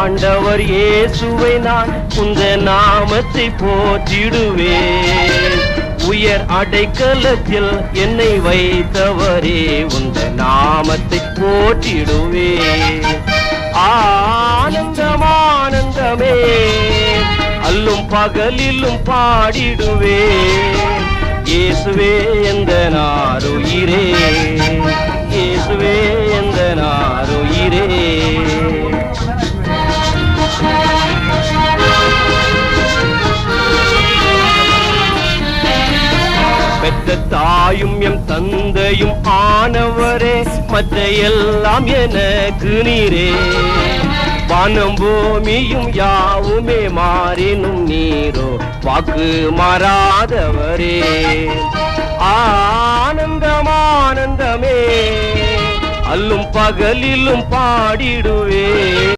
ஆண்டவர் இயேசுவை நான் உந்த நாமத்தை போற்றிடுவேன். உயர் அடைக்கலத்தில் என்னை வைத்தவரே உந்த நாமத்தை போற்றிடுவேன். ஆனந்தம் ஆனந்தமே அல்லும் பகலிலும் பாடிடுவேன். இயேசுவே எந்த நாருயிரே, இயேசுவே எந்த நாருயிரே. பெற்ற தாயும் எம் தந்தையும் ஆனவரே, மற்ற எல்லாம் எனக்கு நீரே. வானம் பூமியும் யாவுமே மாறினும் நீரோ வாக்கு மாறாதவரே. ஆனந்தம் ஆனந்தமே அல்லும் பகலிலும் பாடிடுவே.